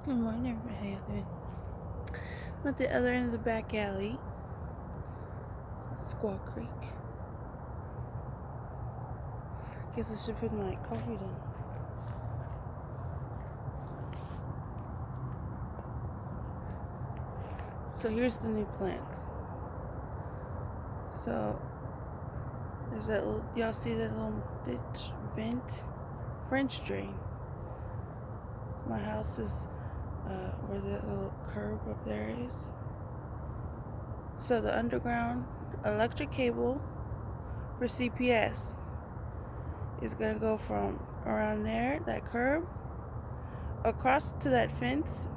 Good morning, everybody. I'm at the other end of the back alley, Squaw Creek. Guess I should put my coffee down. So here's the new plants. So there's that little, y'all see that little ditch, vent, French drain. My house is where that little curb up there is. So the underground electric cable for CPS is gonna go from around there, that curb, across to that fence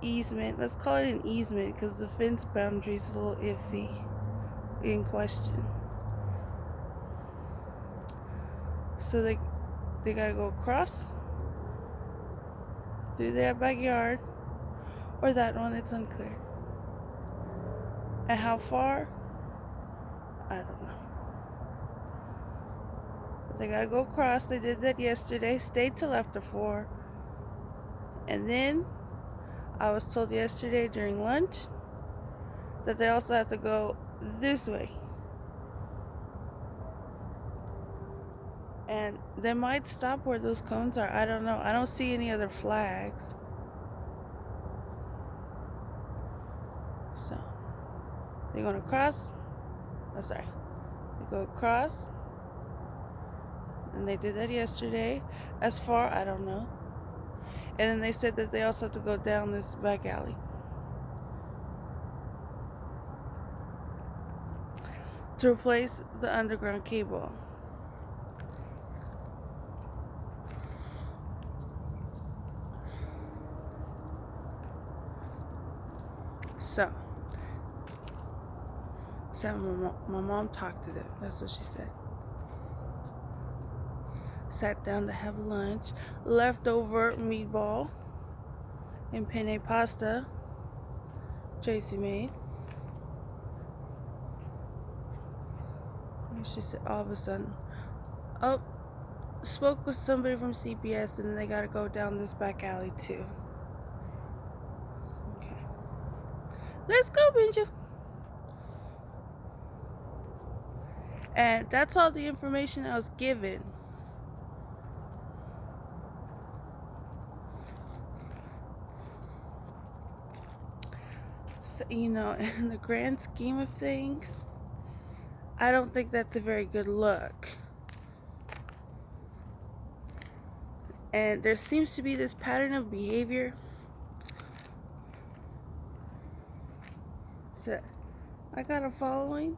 easement. Let's call it an easement because the fence boundary is a little iffy, in question. So they gotta go across through their backyard, or that one, it's unclear. And how far, I don't know. But they gotta go across. They did that yesterday, stayed till after 4. And then I was told yesterday during lunch that they also have to go this way. And they might stop where those cones are. I don't know. I don't see any other flags. So they're going to cross. Oh, sorry. They go across. And they did that yesterday. As far, I don't know. And then they said that they also have to go down this back alley to replace the underground cable. So my mom talked to them. That's what she said. Sat down to have lunch. Leftover meatball and penne pasta Tracy made. And she said all of a sudden, oh, spoke with somebody from CPS and they gotta go down this back alley too. Okay. Let's go, Benja. And that's all the information I was given. So, in the grand scheme of things, I don't think that's a very good look. And there seems to be this pattern of behavior. So I got a following.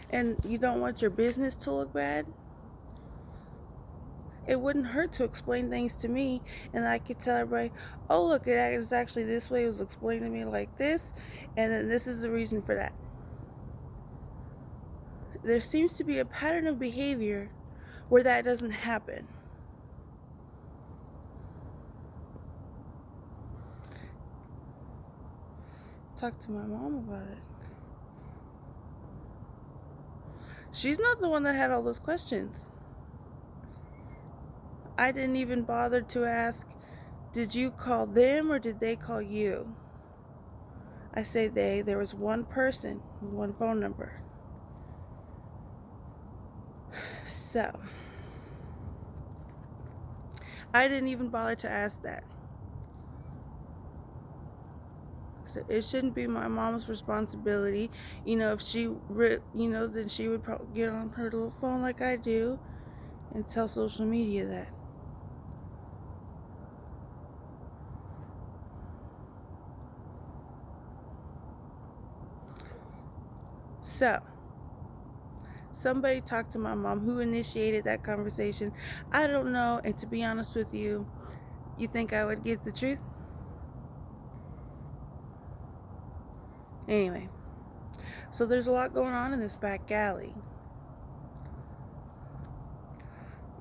And you don't want your business to look bad. It wouldn't hurt to explain things to me, and I could tell everybody, oh, look, it is actually this way. It was explained to me like this, and then this is the reason for that. There seems to be a pattern of behavior where that doesn't happen. Talk to my mom about it. She's not the one that had all those questions. I didn't even bother to ask, did you call them or did they call you? I say they. There was one person, one phone number. So I didn't even bother to ask that. So it shouldn't be my mom's responsibility. If she, then she would probably get on her little phone like I do and tell social media that. So somebody talked to my mom. Who initiated that conversation? I don't know. And to be honest with you, you think I would get the truth? Anyway, so there's a lot going on in this back alley.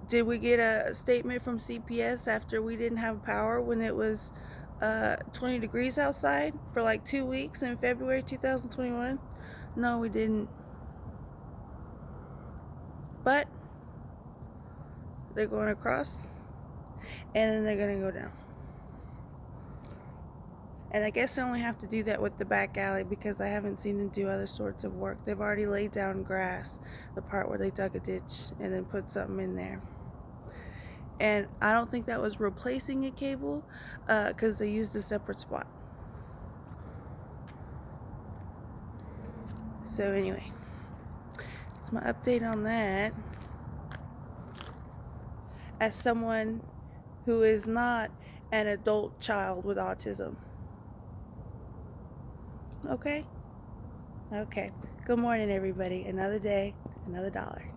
Did we get a statement from CPS after we didn't have power when it was 20 degrees outside for like 2 weeks in February 2021? No, we didn't. But they're going across and then they're going to go down. And I guess I only have to do that with the back alley because I haven't seen them do other sorts of work. They've already laid down grass, the part where they dug a ditch and then put something in there. And I don't think that was replacing a cable because they used a separate spot. So anyway, that's my update on that. As someone who is not an adult child with autism. Okay? Okay. Good morning, everybody. Another day, another dollar.